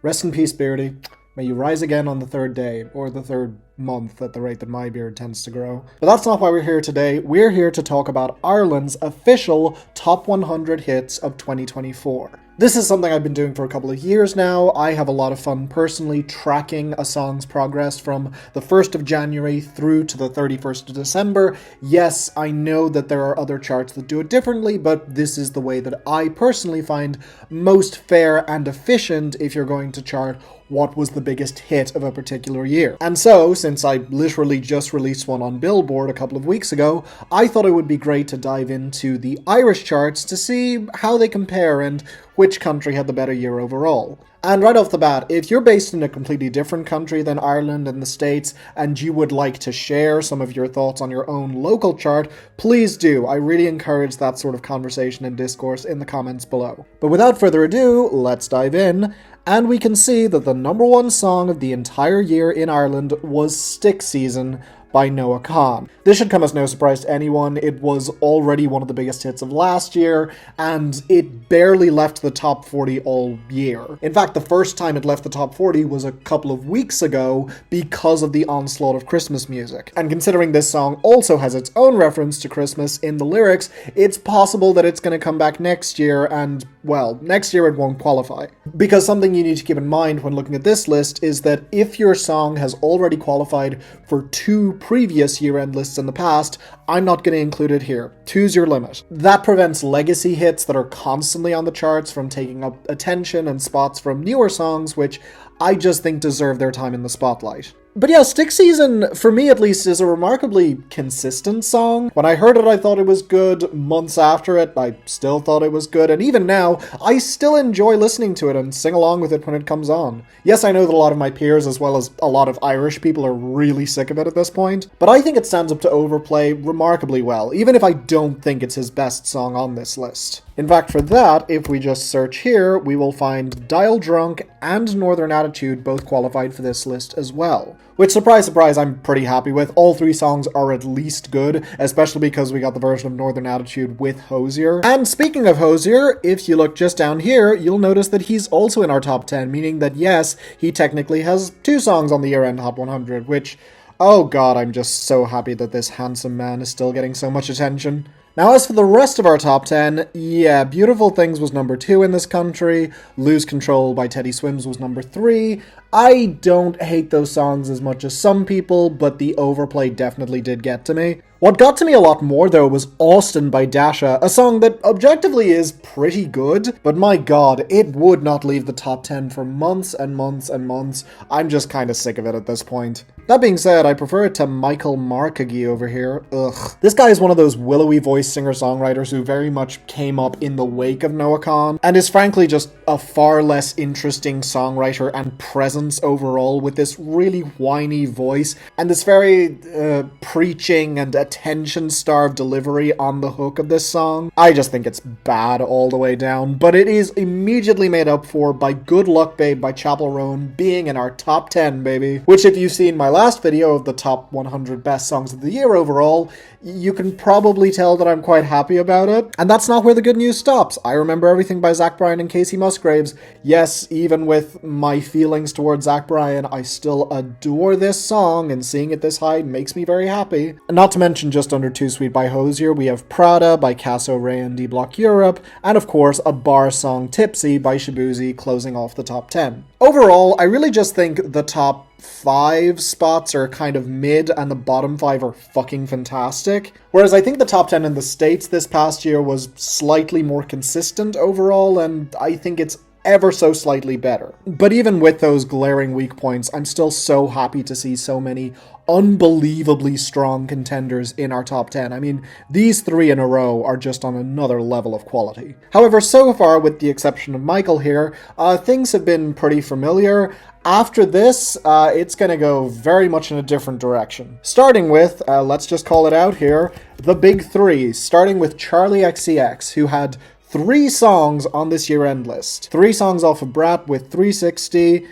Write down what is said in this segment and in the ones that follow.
Rest in peace, Beardy. May you rise again on the third day, or the third month at the rate that my beard tends to grow. But that's not why we're here today. We're here to talk about Ireland's official Top 100 Hits of 2024. This is something I've been doing for a couple of years now. I have a lot of fun personally tracking a song's progress from the 1st of January through to the 31st of December. Yes, I know that there are other charts that do it differently, but this is the way that I personally find most fair and efficient if you're going to chart what was the biggest hit of a particular year. And so, since I literally just released one on Billboard a couple of weeks ago, I thought it would be great to dive into the Irish charts to see how they compare and which country had the better year overall. And right off the bat, if you're based in a completely different country than Ireland and the States, and you would like to share some of your thoughts on your own local chart, please do. I really encourage that sort of conversation and discourse in the comments below. But without further ado, let's dive in. And we can see that the number one song of the entire year in Ireland was Stick Season by Noah Kahan. This should come as no surprise to anyone. It was already one of the biggest hits of last year, and it barely left the top 40 all year. In fact, the first time it left the top 40 was a couple of weeks ago because of the onslaught of Christmas music. And considering this song also has its own reference to Christmas in the lyrics, it's possible that it's going to come back next year, and, well, next year it won't qualify. Because something you need to keep in mind when looking at this list is that if your song has already qualified for two previous year-end lists in the past, I'm not going to include it here. Two's your limit. That prevents legacy hits that are constantly on the charts from taking up attention and spots from newer songs, which I just think deserve their time in the spotlight. But yeah, Stick Season, for me at least, is a remarkably consistent song. When I heard it, I thought it was good. Months after it, I still thought it was good. And even now, I still enjoy listening to it and sing along with it when it comes on. Yes, I know that a lot of my peers, as well as a lot of Irish people, are really sick of it at this point. But I think it stands up to Overplay remarkably well, even if I don't think it's his best song on this list. In fact, for that, if we just search here, we will find Dial Drunk and Northern Attitude both qualified for this list as well. Which, surprise, surprise, I'm pretty happy with. All three songs are at least good, especially because we got the version of Northern Attitude with Hozier. And speaking of Hozier, if you look just down here, you'll notice that he's also in our top 10, meaning that yes, he technically has two songs on the year-end Hot 100, which, oh god, I'm just so happy that this handsome man is still getting so much attention. Now, as for the rest of our top 10, yeah, Beautiful Things was number 2 in this country, Lose Control by Teddy Swims was number 3. I don't hate those songs as much as some people, but the Overplay definitely did get to me. What got to me a lot more, though, was Austin by Dasha, a song that objectively is pretty good, but my god, it would not leave the top 10 for months and months and months. I'm just kinda sick of it at this point. That being said, I prefer it to Michael Markagi over here. Ugh. This guy is one of those willowy voice singer-songwriters who very much came up in the wake of Noah Kahan, and is frankly just a far less interesting songwriter and presence overall, with this really whiny voice and this very preaching and attention-starved delivery on the hook of this song. I just think it's bad all the way down, but it is immediately made up for by Good Luck Babe by Chapel Roan being in our top 10, baby. Which, if you've seen my last video of the top 100 best songs of the year overall, you can probably tell that I'm quite happy about it. And that's not where the good news stops. I Remember Everything by Zach Bryan and Casey Musgraves. Yes, even with my feelings towards Zach Bryan, I still adore this song, and seeing it this high makes me very happy. And not to mention, just under Too Sweet by Hozier, we have Prada by Casso Ray and D-Block Europe, and of course, a bar song Tipsy by Shaboozey closing off the top 10. Overall, I really just think the top 5 spots are kind of mid, and the bottom 5 are fucking fantastic. Whereas I think the top 10 in the States this past year was slightly more consistent overall, and I think it's ever so slightly better. But even with those glaring weak points, I'm still so happy to see so many unbelievably strong contenders in our top 10. I mean, these 3 in a row are just on another level of quality. However, so far, with the exception of Michael here, things have been pretty familiar. After this, it's gonna go very much in a different direction. Starting with, let's just call it out here, the big 3, starting with Charlie XCX, who had 3 songs on this year-end list. 3 songs off of Brat with 360,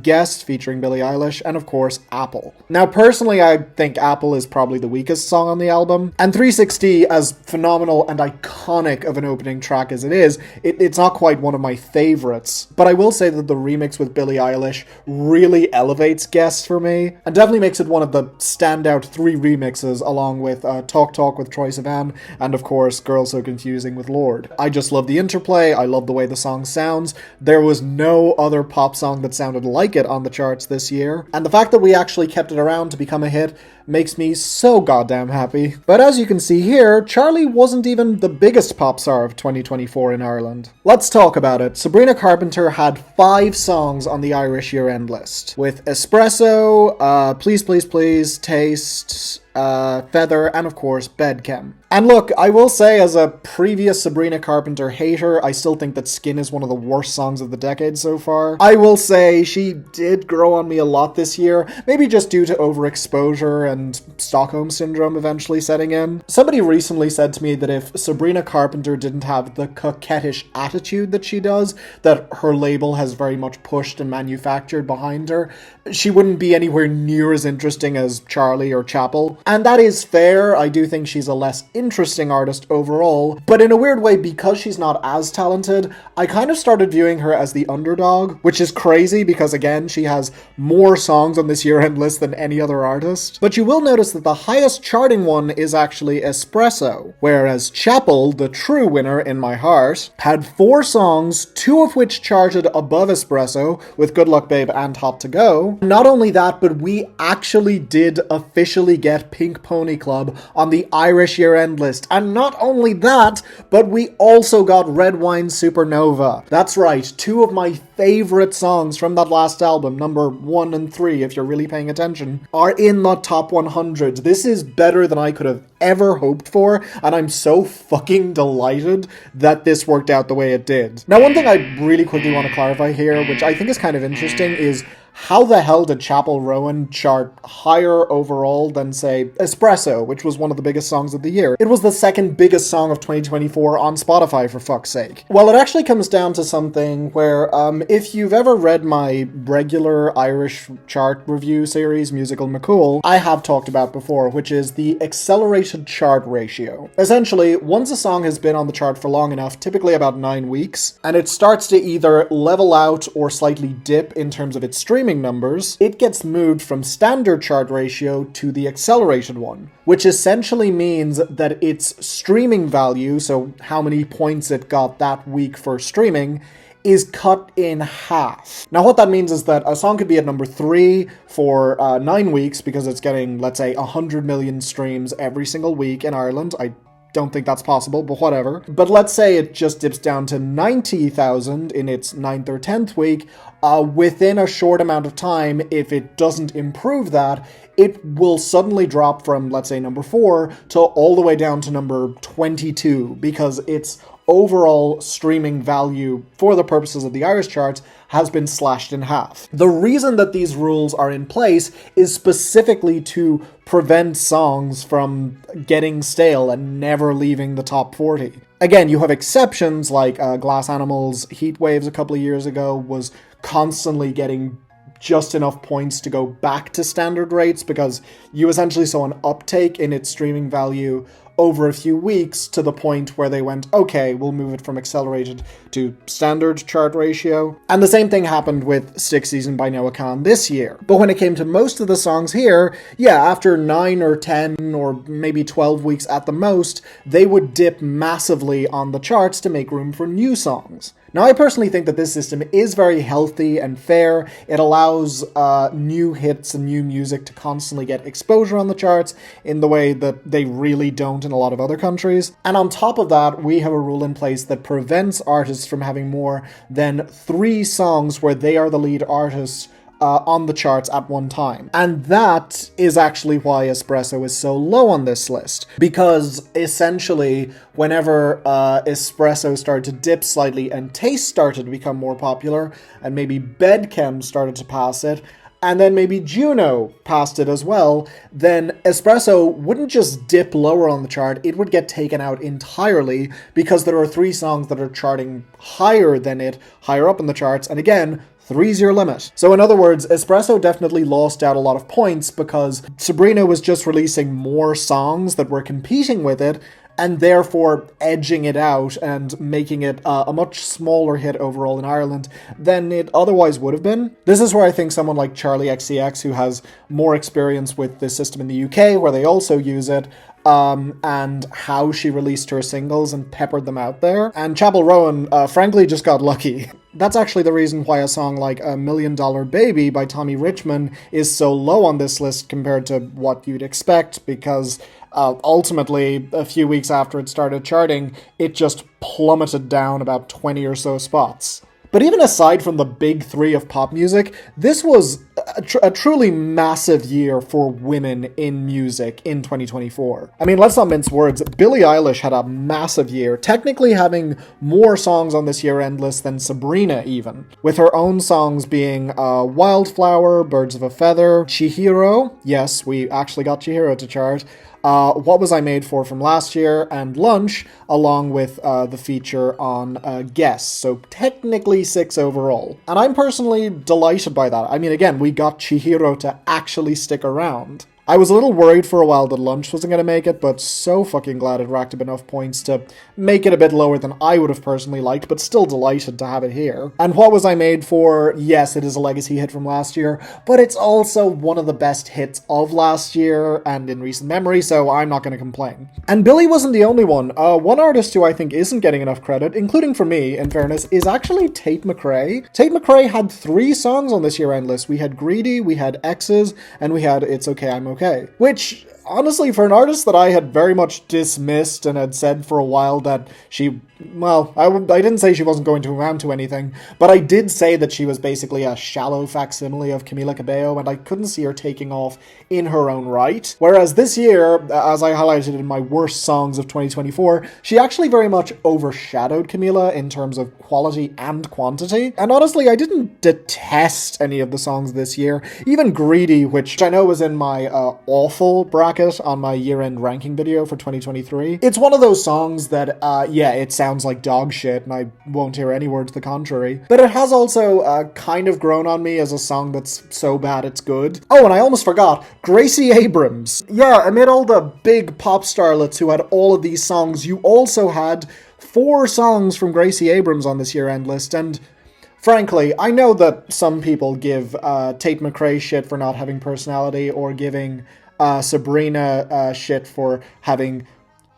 Guest featuring Billie Eilish, and of course, Apple. Now, personally, I think Apple is probably the weakest song on the album, and 360, as phenomenal and iconic of an opening track as it is, it's not quite one of my favorites. But I will say that the remix with Billie Eilish really elevates Guest for me, and definitely makes it one of the standout 3 remixes, along with Talk Talk with Troye Sivan, and of course, Girl So Confusing with Lorde. I just love the interplay, I love the way the song sounds. There was no other pop song that sounded like it on the charts this year, and the fact that we actually kept it around to become a hit makes me so goddamn happy. But as you can see here, Charlie wasn't even the biggest pop star of 2024 in Ireland. Let's talk about it. Sabrina Carpenter had 5 songs on the Irish year-end list, with Espresso, Please Please Please, Taste, Feather, and of course, Bedchem. And look, I will say, as a previous Sabrina Carpenter hater, I still think that Skin is one of the worst songs of the decade so far. I will say she did grow on me a lot this year, maybe just due to overexposure and Stockholm Syndrome eventually setting in. Somebody recently said to me that if Sabrina Carpenter didn't have the coquettish attitude that she does, that her label has very much pushed and manufactured behind her, she wouldn't be anywhere near as interesting as Charlie or Chapel. And that is fair. I do think she's a less interesting artist overall, but in a weird way, because she's not as talented, I kind of started viewing her as the underdog, which is crazy because, again, she has more songs on this year-end list than any other artist. But you will notice that the highest charting one is actually Espresso, whereas Chapel, the true winner in my heart, had 4 songs, 2 of which charted above Espresso, with Good Luck Babe and Hot to Go. Not only that, but we actually did officially get Pink Pony Club on the Irish year-end list. And not only that, but we also got Red Wine Supernova. That's right, 2 of my favorite songs from that last album, number 1 and 3, if you're really paying attention, are in the top 100. This is better than I could have ever hoped for, and I'm so fucking delighted that this worked out the way it did. Now, one thing I really quickly want to clarify here, which I think is kind of interesting, is how the hell did Chapel Rowan chart higher overall than, say, Espresso, which was one of the biggest songs of the year? It was the second biggest song of 2024 on Spotify, for fuck's sake. Well, it actually comes down to something where, if you've ever read my regular Irish chart review series, Musical McCool, I have talked about before, which is the accelerated chart ratio. Essentially, once a song has been on the chart for long enough, typically about 9 weeks, and it starts to either level out or slightly dip in terms of its streaming numbers, it gets moved from standard chart ratio to the accelerated one, which essentially means that its streaming value, so how many points it got that week for streaming, is cut in half. Now, what that means is that a song could be at number 3 for 9 weeks because it's getting, let's say, 100 million streams every single week in Ireland. I don't think that's possible, but whatever. But let's say it just dips down to 90,000 in its 9th or 10th week. Within a short amount of time, if it doesn't improve that, it will suddenly drop from, let's say, number 4 to all the way down to number 22, because its overall streaming value for the purposes of the Irish charts has been slashed in half. The reason that these rules are in place is specifically to prevent songs from getting stale and never leaving the top 40. Again, you have exceptions like Glass Animals' Heat Waves a couple of years ago was constantly getting just enough points to go back to standard rates because you essentially saw an uptake in its streaming value over a few weeks to the point where they went, okay, we'll move it from accelerated to standard chart ratio. And the same thing happened with Stick Season by Noah Kahan this year. But when it came to most of the songs here, yeah, after 9 or 10 or maybe 12 weeks at the most, they would dip massively on the charts to make room for new songs. Now, I personally think that this system is very healthy and fair. It allows new hits and new music to constantly get exposure on the charts in the way that they really don't in a lot of other countries. And on top of that, we have a rule in place that prevents artists from having more than 3 songs where they are the lead artists on the charts at one time. And that is actually why Espresso is so low on this list. Because essentially, whenever Espresso started to dip slightly and Taste started to become more popular, and maybe Bedchem started to pass it, and then maybe Juno passed it as well, then Espresso wouldn't just dip lower on the chart, it would get taken out entirely because there are 3 songs that are charting higher than it, higher up in the charts, and again, 3's your limit. So in other words, Espresso definitely lost out a lot of points because Sabrina was just releasing more songs that were competing with it, and therefore edging it out and making it a much smaller hit overall in Ireland than it otherwise would have been. This is where I think someone like Charlie XCX, who has more experience with this system in the UK, where they also use it, and how she released her singles and peppered them out there. And Chapel Rowan, frankly, just got lucky. That's actually the reason why a song like $1 Million Baby by Tommy Richman is so low on this list compared to what you'd expect, because ultimately, a few weeks after it started charting, it just plummeted down about 20 or so spots. But even aside from the big 3 of pop music, this was a truly massive year for women in music in 2024. I mean, let's not mince words. Billie Eilish had a massive year, technically having more songs on this year-end list than Sabrina even, with her own songs being Wildflower, Birds of a Feather, Chihiro, yes, we actually got Chihiro to chart, What Was I Made For from last year, and Lunch, along with the feature on Guess. So technically 6 overall. And I'm personally delighted by that. I mean, again, we got Chihiro to actually stick around. I was a little worried for a while that Lunch wasn't going to make it, but so fucking glad it racked up enough points to make it a bit lower than I would have personally liked, but still delighted to have it here. And What Was I Made For? Yes, it is a legacy hit from last year, but it's also one of the best hits of last year and in recent memory, so I'm not going to complain. And Billie wasn't the only one. One artist who I think isn't getting enough credit, including for me, in fairness, is actually Tate McRae. Tate McRae had 3 songs on this year-end list. We had Greedy, we had X's, and we had It's Okay, I'm Okay. Which, honestly, for an artist that I had very much dismissed and had said for a while that she, well, I didn't say she wasn't going to amount to anything, but I did say that she was basically a shallow facsimile of Camila Cabello, and I couldn't see her taking off in her own right. Whereas this year, as I highlighted in my worst songs of 2024, she actually very much overshadowed Camila in terms of quality and quantity. And honestly, I didn't detest any of the songs this year. Even Greedy, which I know was in my awful bracket on my year-end ranking video for 2023. It's one of those songs that, yeah, it sounds like dog shit, and I won't hear any word to the contrary. But it has also kind of grown on me as a song that's so bad it's good. Oh, and I almost forgot, Gracie Abrams. Yeah, amid all the big pop starlets who had all of these songs, you also had 4 songs from Gracie Abrams on this year-end list, and frankly, I know that some people give Tate McRae shit for not having personality, or giving Sabrina shit for having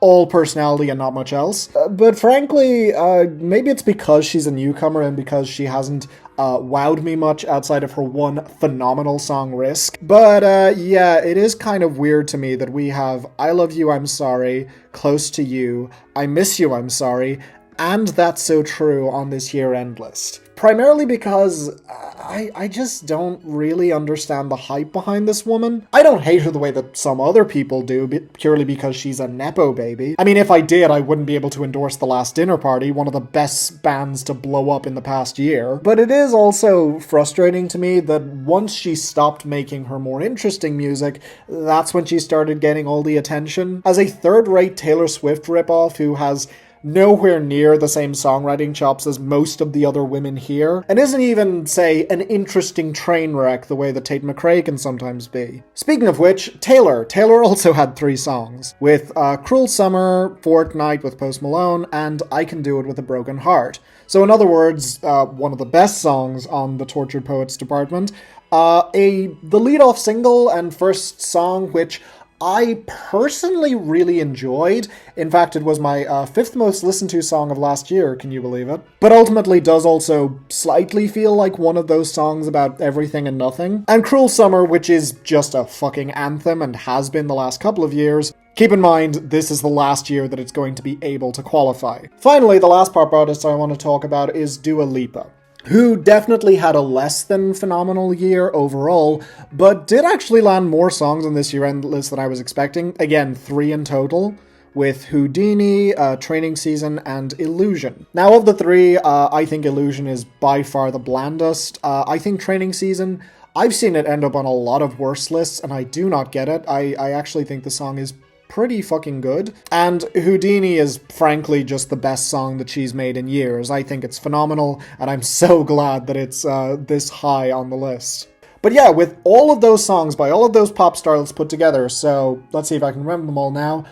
all personality and not much else. But frankly, maybe it's because she's a newcomer and because she hasn't wowed me much outside of her one phenomenal song, Risk. But yeah, it is kind of weird to me that we have I Love You, I'm Sorry, Close to You, I Miss You, I'm Sorry, and That's So True on this year-end list. Primarily because I just don't really understand the hype behind this woman. I don't hate her the way that some other people do, purely because she's a Nepo baby. I mean, if I did, I wouldn't be able to endorse The Last Dinner Party, one of the best bands to blow up in the past year. But it is also frustrating to me that once she stopped making her more interesting music, that's when she started getting all the attention. As a third-rate Taylor Swift ripoff who has nowhere near the same songwriting chops as most of the other women here, and isn't even, say, an interesting train wreck the way that Tate McRae can sometimes be. Speaking of which, Taylor also had 3 songs, with Cruel Summer, Fortnight with Post Malone, and I Can Do It With a Broken Heart. So in other words, one of the best songs on the Tortured Poets department, the lead-off single and first song which I personally really enjoyed. In fact, it was my 5th most listened to song of last year, can you believe it? But ultimately does also slightly feel like one of those songs about everything and nothing. And Cruel Summer, which is just a fucking anthem and has been the last couple of years. Keep in mind, this is the last year that it's going to be able to qualify. Finally, the last pop artist I want to talk about is Dua Lipa, who definitely had a less than phenomenal year overall, but did actually land more songs on this year-end list than I was expecting. Again, 3 in total, with Houdini, Training Season, and Illusion. Now, of the 3, I think Illusion is by far the blandest. I think Training Season I've seen it end up on a lot of worse lists, and I do not get it. I actually think the song is pretty fucking good. And Houdini is frankly just the best song that she's made in years. I think it's phenomenal, and I'm so glad that it's this high on the list. But yeah, with all of those songs by all of those pop stars put together, so let's see if I can remember them all now.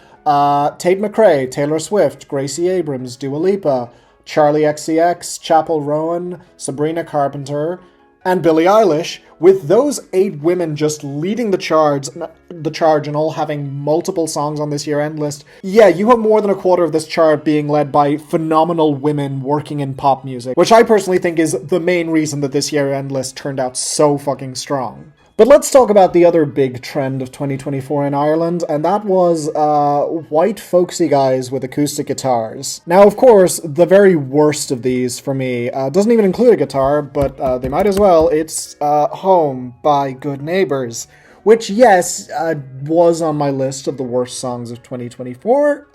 Tate McRae, Taylor Swift, Gracie Abrams, Dua Lipa, Charlie XCX, Chappell Rowan, Sabrina Carpenter, and Billie Eilish, with those 8 women just leading the charge and all having multiple songs on this year-end list. Yeah, you have more than a quarter of this chart being led by phenomenal women working in pop music, which I personally think is the main reason that this year-end list turned out so fucking strong. But let's talk about the other big trend of 2024 in Ireland, and that was white folksy guys with acoustic guitars. Now, of course, the very worst of these for me doesn't even include a guitar, but they might as well. It's Home by Good Neighbors, which, yes, was on my list of the worst songs of 2024,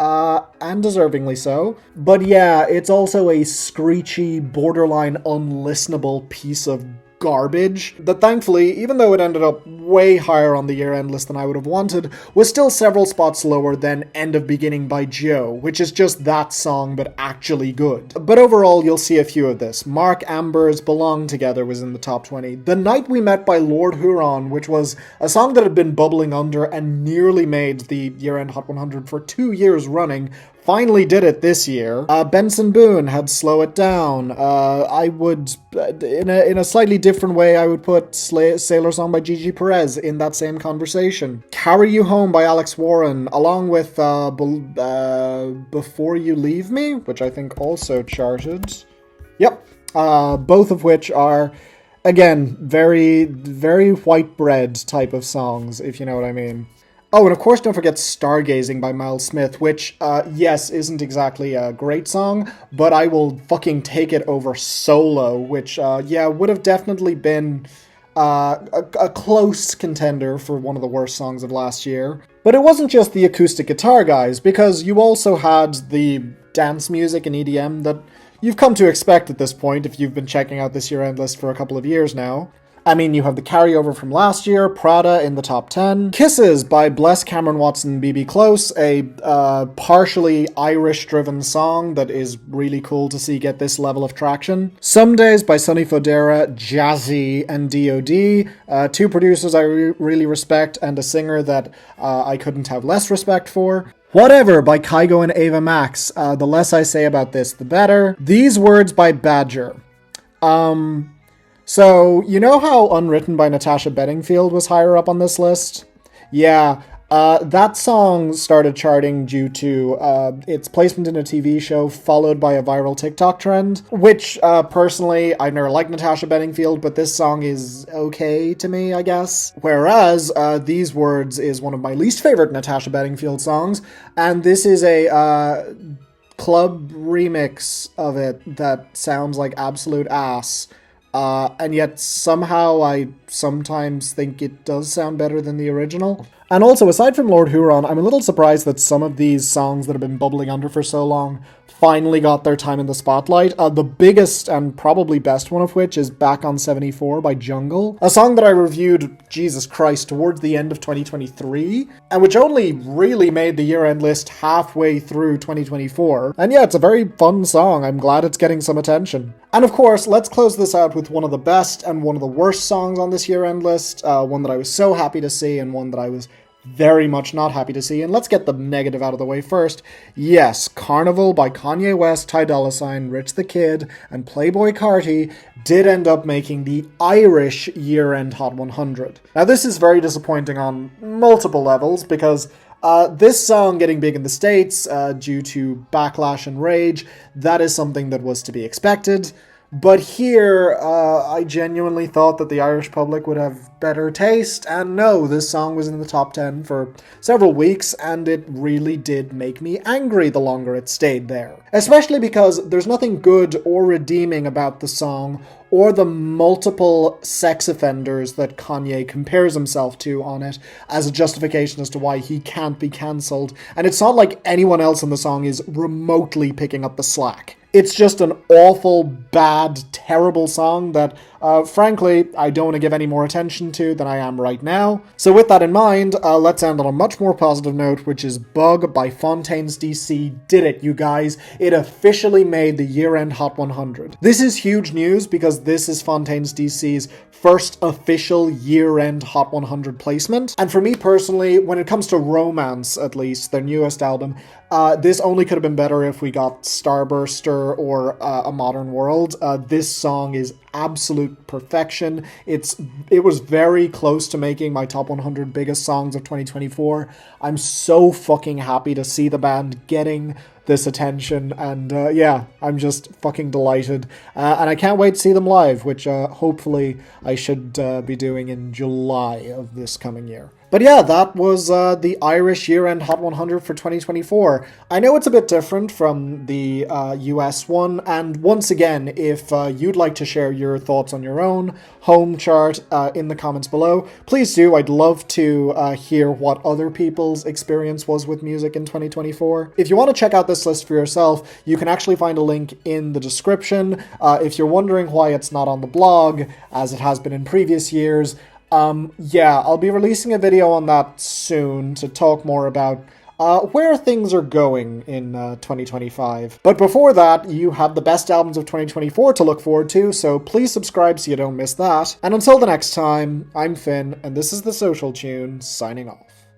and deservingly so. But yeah, it's also a screechy, borderline unlistenable piece of garbage that thankfully, even though it ended up way higher on the year-end list than I would have wanted, was still several spots lower than End of Beginning by Joe, which is just that song but actually good. But overall, you'll see a few of this. Mark Amber's Belong Together was in the top 20. The Night We Met by Lord Huron, which was a song that had been bubbling under and nearly made the year-end Hot 100 for 2 years running, finally did it this year. Benson Boone had Slow It Down. I would, in a slightly different way, I would put Sailor Song by Gigi Perez in that same conversation. Carry You Home by Alex Warren, along with Before You Leave Me, which I think also charted. Yep. Both of which are, again, very, very white bread type of songs, if you know what I mean. Oh, and of course don't forget Stargazing by Miles Smith, which, yes, isn't exactly a great song, but I will fucking take it over Solo, which, yeah, would have definitely been a close contender for one of the worst songs of last year. But it wasn't just the acoustic guitar guys, because you also had the dance music and EDM that you've come to expect at this point if you've been checking out this year-end list for a couple of years now. I mean, you have the carryover from last year, Prada in the top 10. Kisses by Bless, Cameron Watson, and BB Close, a partially Irish-driven song that is really cool to see get this level of traction. Some Days by Sonny Fodera, Jazzy, and D.O.D. Two producers I really respect, and a singer that I couldn't have less respect for. Whatever by Kygo and Ava Max. The less I say about this, the better. These Words by Badger. So, you know how Unwritten by Natasha Bedingfield was higher up on this list? Yeah, that song started charting due to its placement in a TV show followed by a viral TikTok trend, which, personally, I've never liked Natasha Bedingfield, but this song is okay to me, I guess. Whereas, These Words is one of my least favorite Natasha Bedingfield songs, and this is a club remix of it that sounds like absolute ass. And yet somehow I sometimes think it does sound better than the original. And also, aside from Lord Huron, I'm a little surprised that some of these songs that have been bubbling under for so long finally got their time in the spotlight. The biggest and probably best one of which is Back on 74 by Jungle, a song that I reviewed, Jesus Christ, towards the end of 2023, and which only really made the year-end list halfway through 2024. And yeah, it's a very fun song. I'm glad it's getting some attention. And of course, let's close this out with one of the best and one of the worst songs on this year-end list, one that I was so happy to see and one that I was very much not happy to see. And let's get the negative out of the way first. Yes, Carnival by Kanye West, Ty Dolla $ign, Rich the Kid, and Playboi Carti did end up making the Irish year-end Hot 100. Now this is very disappointing on multiple levels because this song getting big in the States due to backlash and rage, that is something that was to be expected. But here, I genuinely thought that the Irish public would have better taste, and no, this song was in the top 10 for several weeks, and it really did make me angry the longer it stayed there. Especially because there's nothing good or redeeming about the song, or the multiple sex offenders that Kanye compares himself to on it as a justification as to why he can't be cancelled, and it's not like anyone else in the song is remotely picking up the slack. It's just an awful, bad, terrible song that frankly, I don't want to give any more attention to than I am right now. So with that in mind, let's end on a much more positive note, which is Bug by Fontaines DC did it, you guys. It officially made the year-end Hot 100. This is huge news because this is Fontaines DC's first official year-end Hot 100 placement. And for me personally, when it comes to Romance, at least, their newest album, this only could have been better if we got Starburster or A Modern World. This song is absolute perfection. It was very close to making my top 100 biggest songs of 2024. I'm so fucking happy to see the band getting this attention, and yeah, I'm just fucking delighted. And I can't wait to see them live, which hopefully I should be doing in July of this coming year. But yeah, that was the Irish year-end Hot 100 for 2024. I know it's a bit different from the US one, and once again, if you'd like to share your thoughts on your own home chart in the comments below, please do. I'd love to hear what other people's experience was with music in 2024. If you want to check out this list for yourself, you can actually find a link in the description. If you're wondering why it's not on the blog, as it has been in previous years, yeah, I'll be releasing a video on that soon to talk more about where things are going in 2025. But before that, you have the best albums of 2024 to look forward to, so please subscribe so you don't miss that. And until the next time, I'm Finn, and this is The Social Tune, signing off.